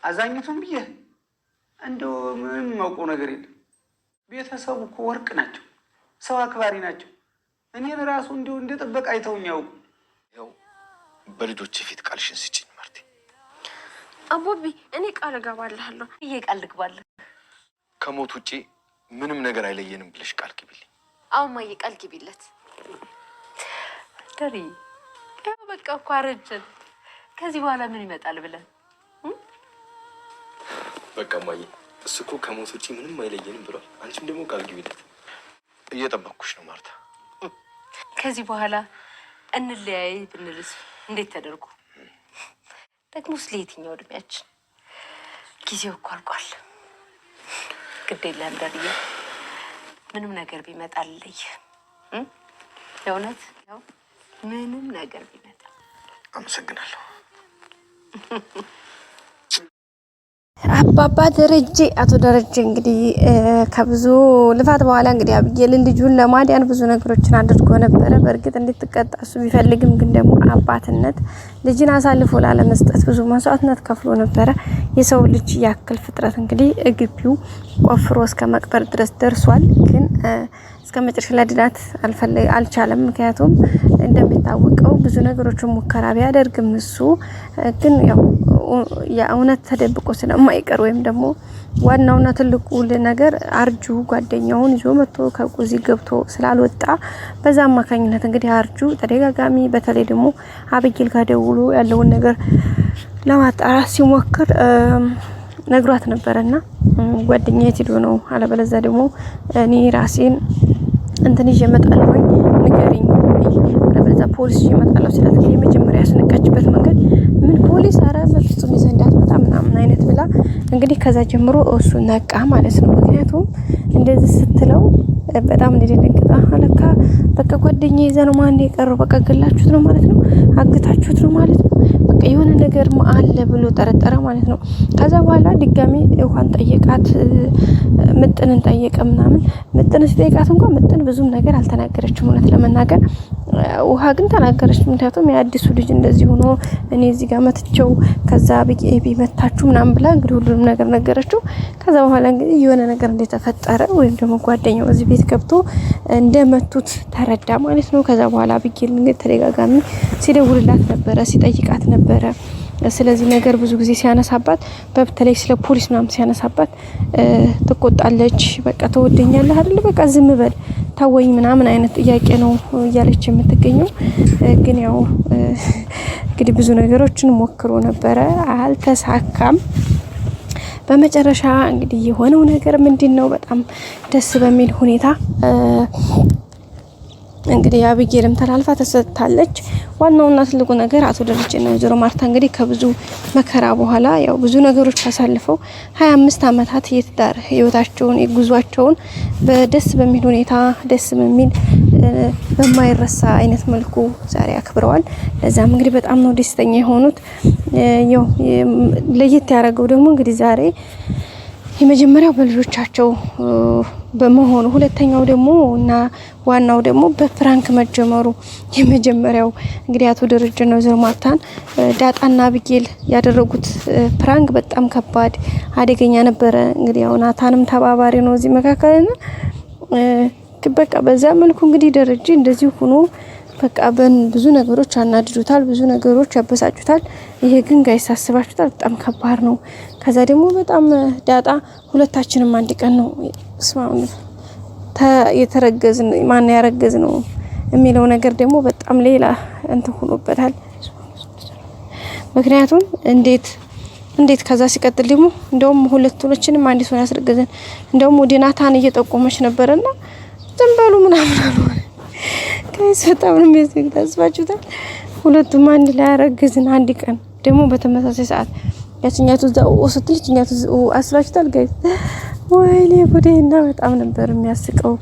አዛኝቱም ብዬ እንደው ምንም ማውቀው ነገር የለም። ቤተሰቡ እኮ ወርቅ ናቸው፣ ሰው አክባሪ ናቸው። እኔን ራሱ እንደው እንደ ጥበቃ አይተውኝ ያውቁ። ያው በልጆች ፊት ቃልሽን ስጪኝ ማርቴ። አቦቢ እኔ ቃል እገባልሃለሁ። ቃል ልግባልህ። ከሞት ውጪ ምንም ነገር አይለየንም ብለሽ ቃል ግቢልኝ። አሁን ማየ ቃል ግቢለት። ደሪ ያው በቃ እኮ አረጀን። ከዚህ በኋላ ምን ይመጣል ብለን በቃ ማየ እሱ እኮ ከሞት ውጪ ምንም አይለየንም ብሏል። አንቺም ደግሞ ቃል ግቢለት። እየጠበቅኩሽ ነው ማርታ። ከዚህ በኋላ እንለያይ ብንልስ እንዴት ተደርጎ? ደግሞ ስለየትኛው እድሜያችን? ጊዜው እኮ አልቋል። ግድ የለም ደርዬ፣ ምንም ነገር ቢመጣ አልለይ። የእውነት ያው ምንም ነገር ቢመጣ። አመሰግናለሁ። አባባ ደረጀ አቶ ደረጀ እንግዲህ ከብዙ ልፋት በኋላ እንግዲህ አብጌልን ልጁን ለማዳን ብዙ ነገሮችን አድርጎ ነበረ። በእርግጥ እንድትቀጣ እሱ ቢፈልግም ግን ደግሞ አባትነት ልጅን አሳልፎ ላለመስጠት ብዙ መስዋዕትነት ከፍሎ ነበረ። የሰው ልጅ ያክል ፍጥረት እንግዲህ ግቢው ቆፍሮ እስከ መቅበር ድረስ ደርሷል። ግን እስከ መጨረሻ ላድናት አልቻለም። ምክንያቱም እንደሚታወቀው ብዙ ነገሮችን ሙከራ ቢያደርግም እሱ ግን ያው የእውነት ተደብቆ ስለማይቀር ወይም ደግሞ ዋናውና ትልቁ ነገር አርጁ ጓደኛውን ይዞ መጥቶ ከቁዚ ገብቶ ስላልወጣ በዛ አማካኝነት እንግዲህ አርጁ ተደጋጋሚ በተለይ ደግሞ አብጌል ጋር ደውሎ ያለውን ነገር ለማጣራት ሲሞክር ነግሯት ነበርና ጓደኛዬ ትዶ ነው አለበለዛ ደግሞ እኔ ራሴን እንትን ይዤ እመጣለሁ ንገሪኝ አለበለዛ ፖሊስ ይዤ እመጣለሁ ስላት የመጀመሪያ ያስነቃችበት መንገድ ምን ፖሊስ አረ በፍጹም ይዘንዳት በጣም ምናምን አይነት ብላ እንግዲህ ከዛ ጀምሮ እሱ ነቃ ማለት ነው። ምክንያቱም እንደዚህ ስትለው በጣም እንደደነገጠ አለካ በቃ ጓደኛዬ ይዘነው ማን የቀረው በቃ ገላችሁት ነው ማለት ነው፣ አግታችሁት ነው ማለት ነው፣ በቃ የሆነ ነገር አለ ብሎ ጠረጠረ ማለት ነው። ከዛ በኋላ ድጋሚ እንኳን ጠየቃት፣ ምጥንን ጠየቀ ምናምን። ምጥን ሲጠይቃት እንኳን ምጥን ብዙም ነገር አልተናገረችም እውነት ለመናገር። ውሃ ግን ተናገረች። ምክንያቱም የአዲሱ ልጅ እንደዚህ ሆኖ እኔ እዚህ ጋር መትቸው ከዛ ቢመታችሁ ምናምን ብላ እንግዲህ ሁሉንም ነገር ነገረችው። ከዛ በኋላ እንግዲህ የሆነ ነገር እንደተፈጠረ ወይም ደግሞ ጓደኛው እዚህ ቤት ገብቶ እንደመቱት ተረዳ ማለት ነው። ከዛ በኋላ አብጌል እንግዲህ ተደጋጋሚ ሲደውልላት ነበረ፣ ሲጠይቃት ነበረ። ስለዚህ ነገር ብዙ ጊዜ ሲያነሳባት በተለይ ስለ ፖሊስ ምናምን ሲያነሳባት ትቆጣለች። በቃ ተወደኛለህ አይደል በቃ ዝም በል ታወኝ ምናምን አይነት ጥያቄ ነው እያለች የምትገኘው። ግን ያው እንግዲህ ብዙ ነገሮችን ሞክሮ ነበረ፣ አልተሳካም። በመጨረሻ እንግዲህ የሆነው ነገር ምንድነው? በጣም ደስ በሚል ሁኔታ እንግዲህ አብጌልም ተላልፋ ተሰጥታለች። ዋናውና ትልቁ ነገር አቶ ደረጀና ወይዘሮ ማርታ እንግዲህ ከብዙ መከራ በኋላ ያው ብዙ ነገሮች አሳልፈው 25 አመታት የትዳር ህይወታቸውን የጉዟቸውን በደስ በሚል ሁኔታ ደስ በሚል በማይረሳ አይነት መልኩ ዛሬ አክብረዋል። ለዛም እንግዲህ በጣም ነው ደስተኛ የሆኑት። ያው ለየት ያደረገው ደግሞ እንግዲህ ዛሬ የመጀመሪያው በልጆቻቸው በመሆኑ ሁለተኛው ደግሞ እና ዋናው ደግሞ በፍራንክ መጀመሩ የመጀመሪያው እንግዲህ አቶ ደረጀና ወይዘሮ ማርታን ዳጣና አብጌል ያደረጉት ፍራንክ በጣም ከባድ አደገኛ ነበረ። እንግዲህ ያው ናታንም ተባባሪ ነው እዚህ መካከልና በቃ በዛ መልኩ እንግዲህ ደረጀ እንደዚህ ሆኖ በቃ ብዙ ነገሮች አናድዱታል፣ ብዙ ነገሮች ያበሳጩታል። ይሄ ግን ጋይስ አስባችሁታል በጣም ከባድ ነው። ከዛ ደግሞ በጣም ዳጣ ሁለታችንም አንድ ቀን ነው ስማው የተረገዝን ማን ያረገዝ ነው የሚለው ነገር ደግሞ በጣም ሌላ እንትን ሆኖበታል። ምክንያቱም እንዴት ከዛ ሲቀጥል ደግሞ እንደውም ሁለቱንም አንድ ሰው ያስረገዘን እንደውም ወደ ናታን እየጠቆመች ነበርና ዝም በሉ ምናምን አልሆነ ከይስ በጣም ነው የሚያስባችሁታል። ሁለቱም አንድ ላይ ያረገዝን አንድ ቀን ደግሞ በተመሳሳይ ሰዓት ያችኛቱ ዘው ስትል ያችኛቱ አስባችሁታል ጋይስ? ወይኔ ጉዴና በጣም ነበር የሚያስቀው።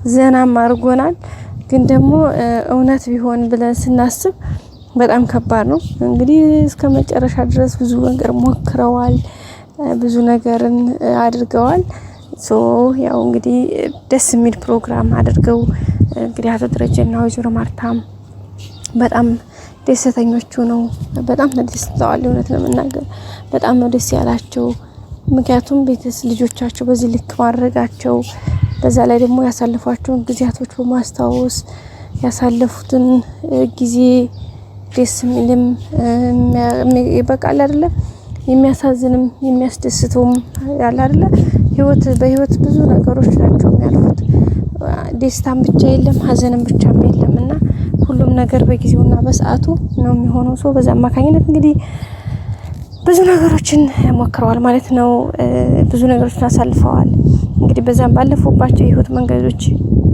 ዘናም አርጎናል። ግን ደግሞ እውነት ቢሆን ብለን ስናስብ በጣም ከባድ ነው። እንግዲህ እስከ መጨረሻ ድረስ ብዙ ነገር ሞክረዋል፣ ብዙ ነገርን አድርገዋል። ያው እንግዲህ ደስ የሚል ፕሮግራም አድርገው እንግዲህ አቶ ደረጀና ወይዘሮ ማርታም በጣም ደስተኞቹ ነው። በጣም ተደስተዋል እውነት ለመናገር በጣም ነው ደስ ያላቸው። ምክንያቱም ቤተስ ልጆቻቸው በዚህ ልክ ማድረጋቸው በዛ ላይ ደግሞ ያሳለፏቸውን ጊዜያቶች በማስታወስ ያሳለፉትን ጊዜ ደስ የሚልም ይበቃል አይደለ? የሚያሳዝንም የሚያስደስተውም ያለ አይደለ? በህይወት ብዙ ነገሮች ናቸው የሚያልፉት። ደስታም ብቻ የለም ሀዘንም ብቻም የለም እና ሁሉም ነገር በጊዜውና በሰዓቱ ነው የሚሆነው። ሰው በዛ አማካኝነት እንግዲህ ብዙ ነገሮችን ሞክረዋል ማለት ነው። ብዙ ነገሮችን አሳልፈዋል። እንግዲህ በዛም ባለፉባቸው የህይወት መንገዶች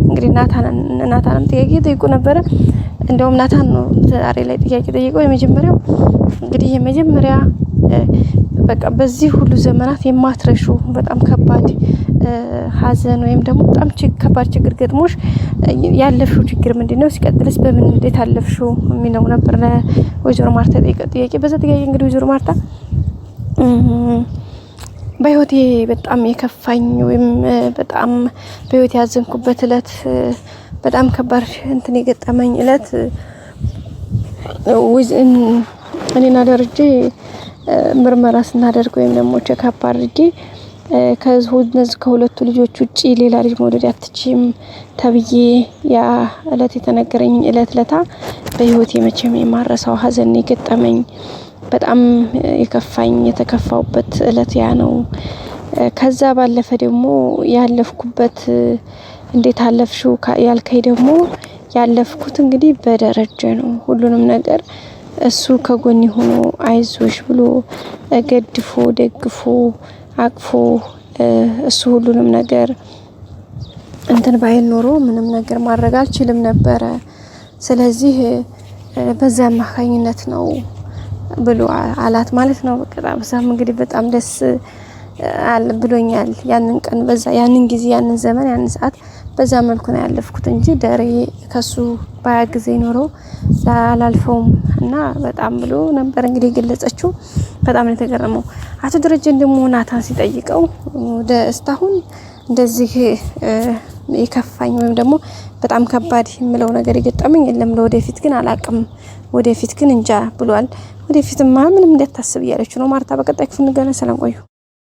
እንግዲህ ናታንም ጥያቄ ጠይቁ ነበረ። እንደውም ናታን ነው ዛሬ ላይ ጥያቄ ጠይቀው የመጀመሪያው እንግዲህ የመጀመሪያ በቃ በዚህ ሁሉ ዘመናት የማትረሹ በጣም ከባድ ሀዘን ወይም ደግሞ በጣም ከባድ ችግር ገጥሞሽ ያለፍሽው ችግር ምንድነው? ሲቀጥልስ በምን እንዴት አለፍሽው የሚለው ነበር ለወይዘሮ ማርታ ጥያቄ። በዛ ጥያቄ እንግዲህ ወይዘሮ ማርታ በህይወቴ በጣም የከፋኝ ወይም በጣም በህይወቴ ያዘንኩበት እለት በጣም ከባድ እንትን የገጠመኝ እለት እኔና ደረጀ ምርመራ ስናደርግ ወይም ደግሞ ቼክአፕ አድርጌ ከሁለቱ ልጆች ውጪ ሌላ ልጅ መውለድ አትችይም ተብዬ ያ እለት የተነገረኝ እለታ በህይወቴ መቼም የማረሳው ሀዘን የገጠመኝ በጣም የከፋኝ የተከፋውበት እለት ያ ነው። ከዛ ባለፈ ደግሞ ያለፍኩበት እንዴት አለፍሽው ያልከኝ ደግሞ ያለፍኩት እንግዲህ በደረጀ ነው። ሁሉንም ነገር እሱ ከጎን ሆኖ አይዞሽ ብሎ ገድፎ ደግፎ አቅፎ እሱ ሁሉንም ነገር እንትን ባይል ኖሮ ምንም ነገር ማድረግ አልችልም ነበረ። ስለዚህ በዛ አማካኝነት ነው ብሎ አላት ማለት ነው። በዛም እንግዲህ በጣም ደስ ብሎኛል። ያንን ቀን ያንን ጊዜ ያንን ዘመን ያንን ሰዓት በዛ መልኩ ነው ያለፍኩት እንጂ ደሬ ከሱ ባያግዜ ኖሮ ላላልፈውም እና በጣም ብሎ ነበር እንግዲህ ገለጸችው። በጣም ነው የተገረመው። አቶ ደረጀን ደግሞ ናታን ሲጠይቀው እስካሁን እንደዚህ የከፋኝ ወይም ደግሞ በጣም ከባድ የምለው ነገር የገጠመኝ የለም። ለወደፊት ግን አላቅም፣ ወደፊት ግን እንጃ ብሏል። ወደፊትማ ምንም እንዳታስብ እያለች ነው ማርታ። በቀጣይ ክፍል እንገናኝ። ሰላም ቆዩ።